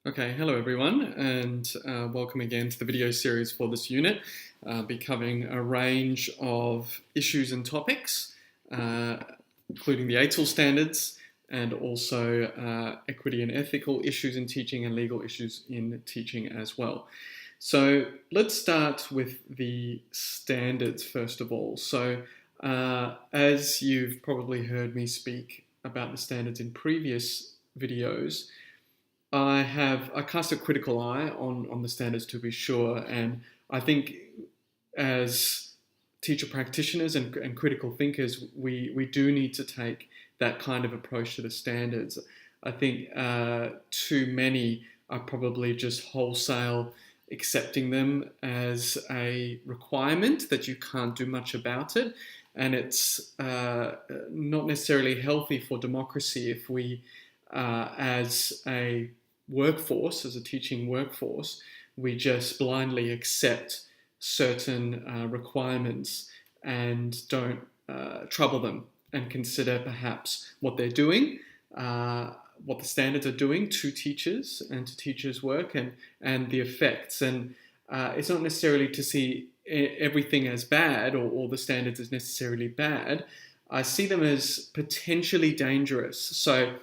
Okay, hello everyone, and welcome again to the video series for this unit. I'll be covering a range of issues and topics, including the AITSL standards and also equity and ethical issues in teaching and legal issues in teaching as well. So let's start with the standards first of all. So as you've probably heard me speak about the standards in previous videos, I cast a critical eye on the standards to be sure, and I think as teacher practitioners and critical thinkers, we do need to take that kind of approach to the standards. I think too many are probably just wholesale accepting them as a requirement that you can't do much about it, and it's not necessarily healthy for democracy if we, as a workforce, as a teaching workforce, we just blindly accept certain requirements and don't trouble them and consider perhaps what they're doing, what the standards are doing to teachers and to teachers' work and the effects. And it's not necessarily to see everything as bad or the standards as necessarily bad. I see them as potentially dangerous. So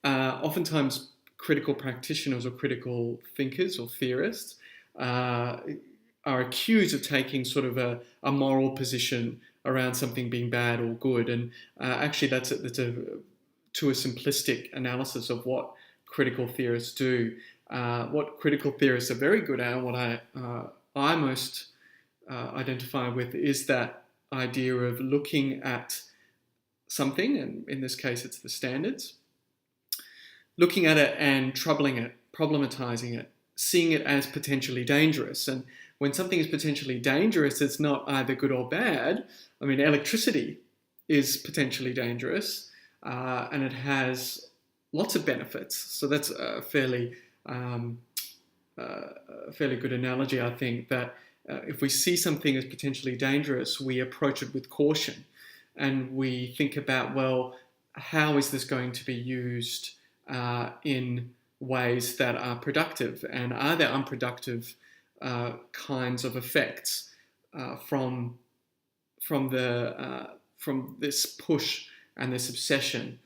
oftentimes critical practitioners or critical thinkers or theorists are accused of taking sort of a moral position around something being bad or good. And actually that's a too a simplistic analysis of what critical theorists do. What critical theorists are very good at, and what I most identify with, is that idea of looking at something, and in this case it's the standards, looking at it and troubling it, problematizing it, seeing it as potentially dangerous. And when something is potentially dangerous, it's not either good or bad. I mean, electricity is potentially dangerous, and it has lots of benefits. So that's a fairly good analogy, I think, that if we see something as potentially dangerous, we approach it with caution. And we think about, well, how is this going to be used in ways that are productive, and are there unproductive kinds of effects from this push and this obsession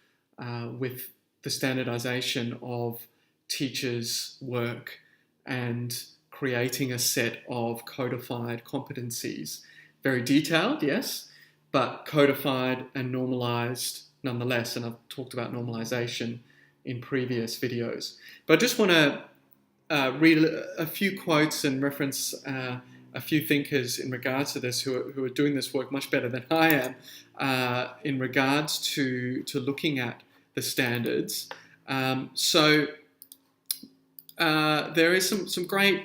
with the standardization of teachers' work and creating a set of codified competencies, very detailed, yes, but codified and normalized nonetheless. And I've talked about normalization in previous videos. But I just want to read a few quotes and reference a few thinkers in regards to this who are doing this work much better than I am in regards to looking at the standards. So there is some great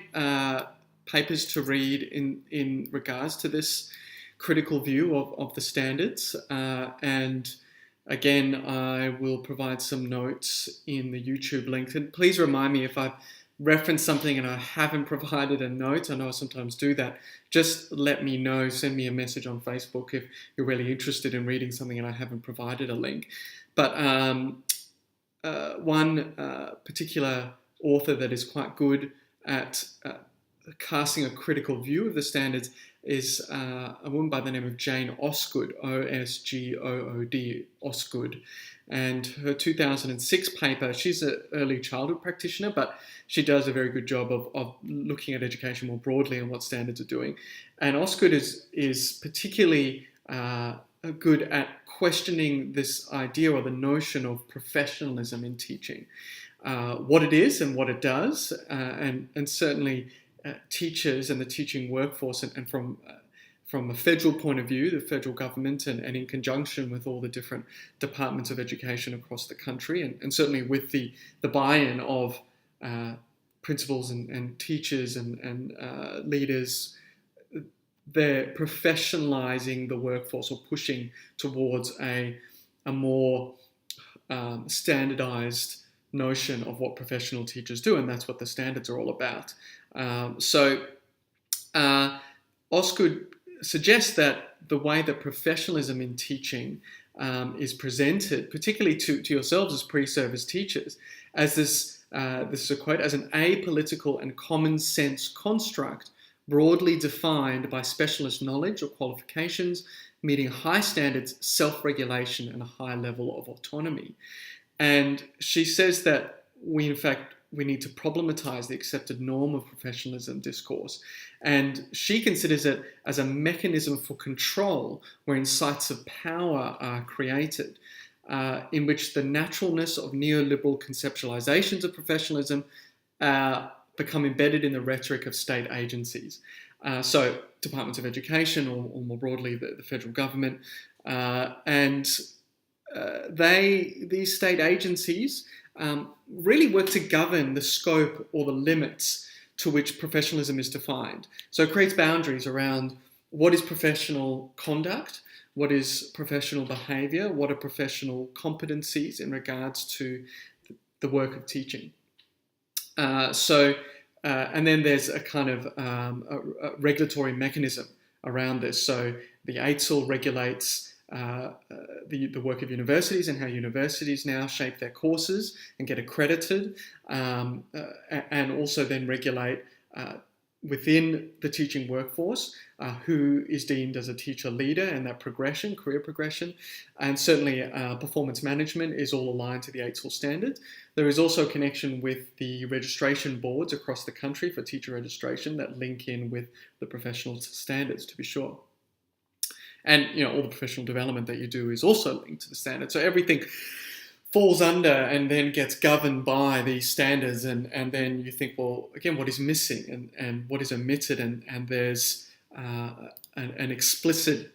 papers to read in regards to this critical view of the standards, and again, I will provide some notes in the YouTube link. And please remind me if I've referenced something and I haven't provided a note. I know I sometimes do that. Just let me know. Send me a message on Facebook if you're really interested in reading something and I haven't provided a link. But one particular author that is quite good at casting a critical view of the standards is a woman by the name of Jane Osgood, Osgood, Osgood. And her 2006 paper, she's an early childhood practitioner, but she does a very good job of looking at education more broadly and what standards are doing. And Osgood is particularly good at questioning this idea or the notion of professionalism in teaching, what it is and what it does, and certainly teachers and the teaching workforce, and from a federal point of view, the federal government, and in conjunction with all the different departments of education across the country, and certainly with the buy-in of principals and teachers and leaders, they're professionalizing the workforce or pushing towards a more standardized notion of what professional teachers do, and that's what the standards are all about. So Osgood suggests that the way that professionalism in teaching is presented, particularly to yourselves as pre-service teachers, as this this is a quote, as an apolitical and common sense construct broadly defined by specialist knowledge or qualifications, meeting high standards, self-regulation, and a high level of autonomy. And she says that we need to problematize the accepted norm of professionalism discourse. And she considers it as a mechanism for control wherein sites of power are created, in which the naturalness of neoliberal conceptualizations of professionalism become embedded in the rhetoric of state agencies. So departments of education, or more broadly the federal government, these state agencies really work to govern the scope or the limits to which professionalism is defined. So it creates boundaries around what is professional conduct, what is professional behaviour, what are professional competencies in regards to the work of teaching. And then there's a kind of a regulatory mechanism around this. So the AITSL regulates the work of universities and how universities now shape their courses and get accredited, and also then regulate within the teaching workforce who is deemed as a teacher leader and that progression, career progression. And certainly performance management is all aligned to the AITSL standards. There is also a connection with the registration boards across the country for teacher registration that link in with the professional standards, to be sure. And all the professional development that you do is also linked to the standards. So everything falls under and then gets governed by these standards. And then you think, well, again, what is missing and what is omitted? And there's an explicit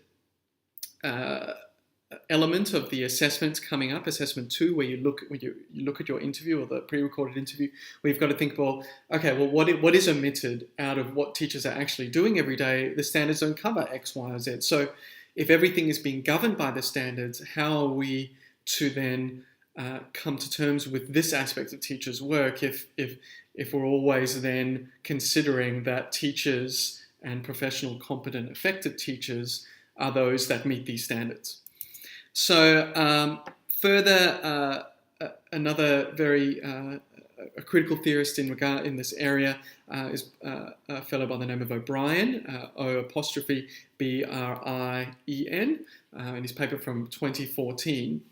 element of the assessments coming up, assessment 2, where you look at your interview or the pre-recorded interview, where you've got to think, well, what is omitted out of what teachers are actually doing every day? The standards don't cover X, Y, or Z. So if everything is being governed by the standards, how are we to then come to terms with this aspect of teachers' work if we're always then considering that teachers and professional, competent, effective teachers are those that meet these standards? So further, another very a critical theorist in this area is a fellow by the name of O'Brien, O''Brien, in his paper from 2014.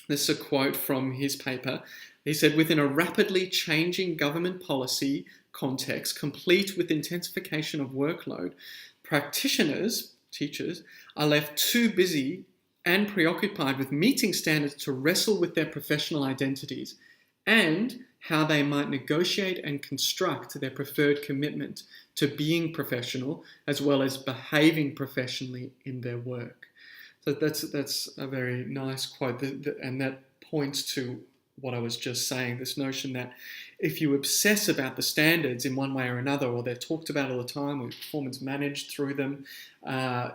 This is a quote from his paper. He said, within a rapidly changing government policy context, complete with intensification of workload, practitioners, teachers, are left too busy and preoccupied with meeting standards to wrestle with their professional identities and how they might negotiate and construct their preferred commitment to being professional as well as behaving professionally in their work. So that's a very nice quote, and that points to what I was just saying, this notion that if you obsess about the standards in one way or another, or they're talked about all the time, or performance managed through them,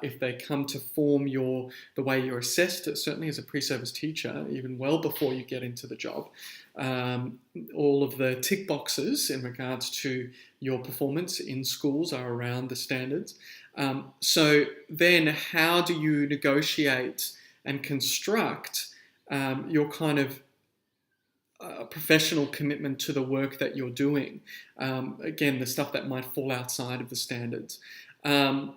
if they come to form the way you're assessed, certainly as a pre-service teacher, even well before you get into the job, all of the tick boxes in regards to your performance in schools are around the standards. So then how do you negotiate and construct your kind of professional commitment to the work that you're doing? Again, the stuff that might fall outside of the standards. A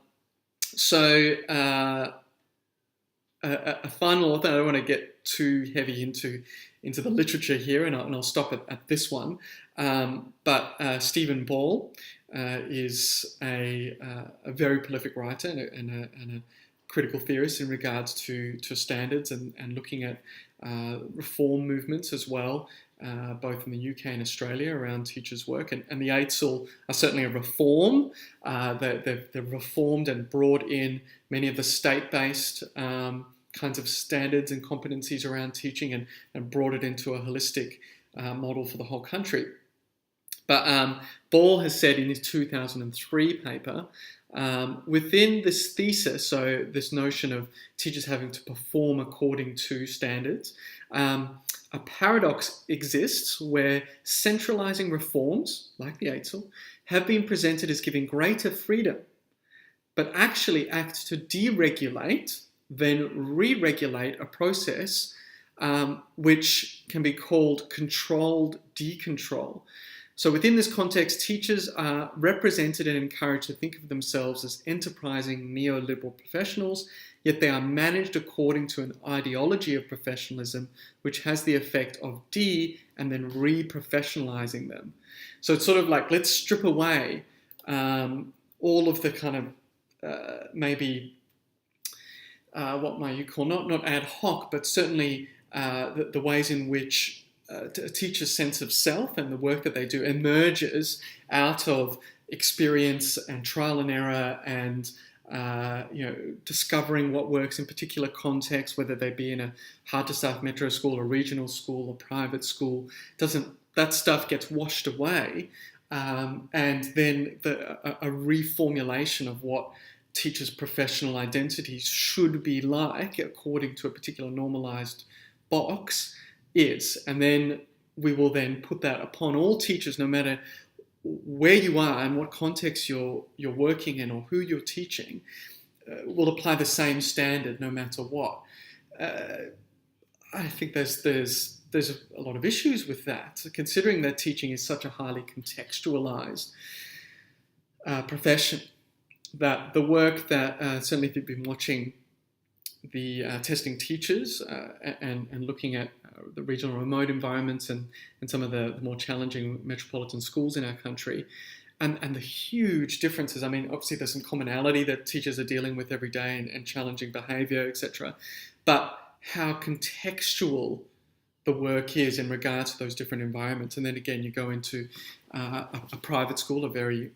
final thing, I don't want to get too heavy into the literature here, and I'll stop at this one. But Stephen Ball is a very prolific writer and a critical theorist in regards to standards and looking at reform movements as well, both in the UK and Australia around teachers' work. And the AITSL are certainly a reform. They've reformed and brought in many of the state-based kinds of standards and competencies around teaching and brought it into a holistic model for the whole country. But Ball has said in his 2003 paper, within this thesis, so this notion of teachers having to perform according to standards, a paradox exists where centralising reforms, like the AITSL, have been presented as giving greater freedom, but actually act to deregulate, then re-regulate a process which can be called controlled decontrol. So within this context, teachers are represented and encouraged to think of themselves as enterprising neoliberal professionals, yet they are managed according to an ideology of professionalism, which has the effect of and then re-professionalizing them. So it's sort of like, let's strip away all of the kind of maybe what might you call, not ad hoc, but certainly the ways in which a teacher's sense of self and the work that they do emerges out of experience and trial and error and discovering what works in particular contexts, whether they be in a hard-to-staff metro school, a regional school, a private school. That stuff gets washed away, and then a reformulation of what teachers' professional identities should be like according to a particular normalized box is. And then we will then put that upon all teachers, no matter where you are and what context you're working in or who you're teaching, will apply the same standard no matter what. I think there's a lot of issues with that, considering that teaching is such a highly contextualized profession, that the work that, certainly if you've been watching the testing teachers and looking at the regional remote environments and some of the more challenging metropolitan schools in our country, and the huge differences. I mean, obviously there's some commonality that teachers are dealing with every day and challenging behaviour, etc. But how contextual the work is in regards to those different environments. And then again, you go into a private school, a very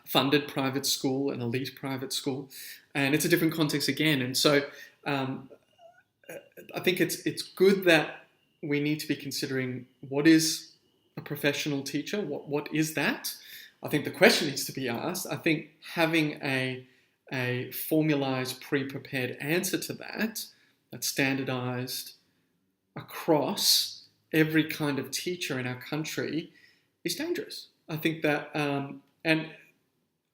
funded private school, an elite private school, and it's a different context again. And so I think it's good that we need to be considering what is a professional teacher, what is that? I think the question needs to be asked. I think having a formalized, pre-prepared answer to that's standardized across every kind of teacher in our country is dangerous. I think that, and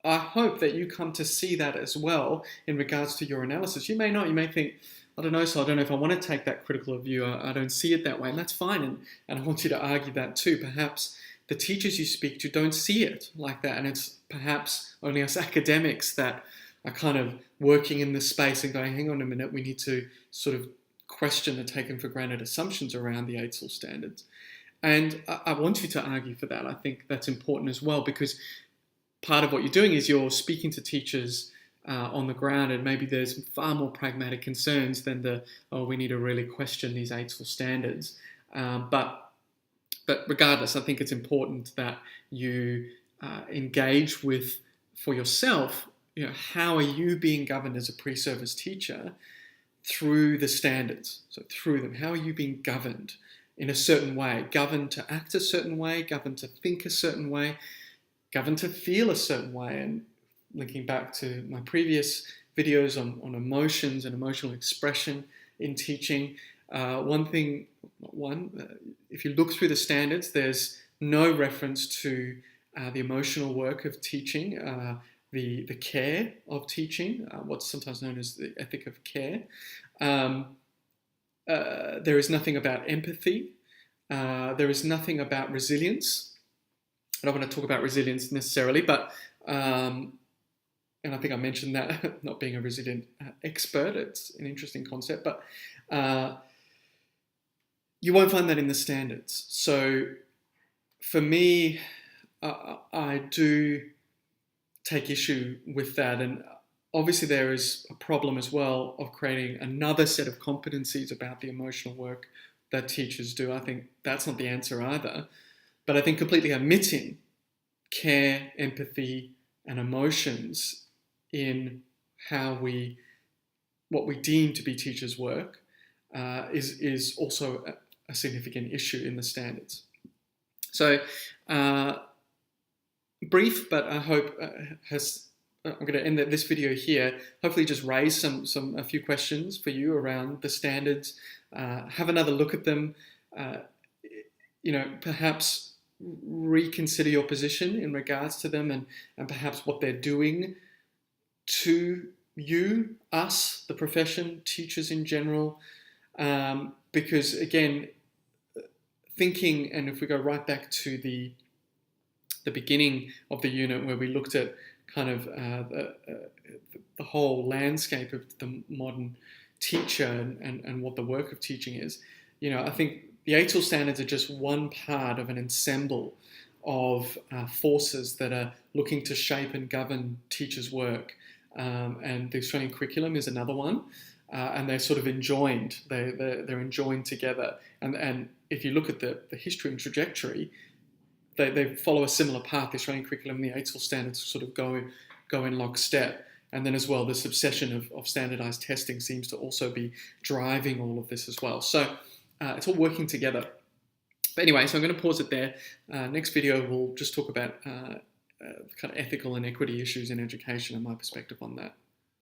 I hope that you come to see that as well in regards to your analysis. You may not, you may think, I don't know, so I don't know if I want to take that critical view. I don't see it that way, and that's fine. And I want you to argue that too. Perhaps the teachers you speak to don't see it like that, and it's perhaps only us academics that are kind of working in this space and going, hang on a minute, we need to sort of question the taken for granted assumptions around the AITSL standards. And I want you to argue for that. I think that's important as well, because part of what you're doing is you're speaking to teachers on the ground, and maybe there's far more pragmatic concerns than we need to really question these AITSL standards. But regardless, I think it's important that you engage with, for yourself, how are you being governed as a pre-service teacher through the standards? So through them, how are you being governed in a certain way, governed to act a certain way, governed to think a certain way, governed to feel a certain way? And linking back to my previous videos on emotions and emotional expression in teaching, if you look through the standards, there's no reference to the emotional work of teaching, the care of teaching, what's sometimes known as the ethic of care. There is nothing about empathy. There is nothing about resilience. I don't want to talk about resilience necessarily, but and I think I mentioned that, not being a resilient expert, it's an interesting concept, but you won't find that in the standards. So for me, I do take issue with that. And obviously there is a problem as well of creating another set of competencies about the emotional work that teachers do. I think that's not the answer either. But I think completely omitting care, empathy, and emotions in what we deem to be teachers' work is also a significant issue in the standards. So brief, but I hope I'm going to end this video here. Hopefully just raise a few questions for you around the standards. Have another look at them. Perhaps reconsider your position in regards to them and perhaps what they're doing to you, us, the profession, teachers in general, because again, thinking, and if we go right back to the beginning of the unit where we looked at kind of the whole landscape of the modern teacher and what the work of teaching is, I think the AITSL standards are just one part of an ensemble of forces that are looking to shape and govern teachers' work. And the Australian curriculum is another one. And they're sort of enjoined. They're enjoined together. And if you look at the history and trajectory, they follow a similar path. The Australian curriculum and the AITSL standards sort of go in lockstep. And then as well, this obsession of standardized testing seems to also be driving all of this as well. So it's all working together. But anyway, so I'm going to pause it there. Next video, we'll just talk about kind of ethical and equity issues in education and my perspective on that.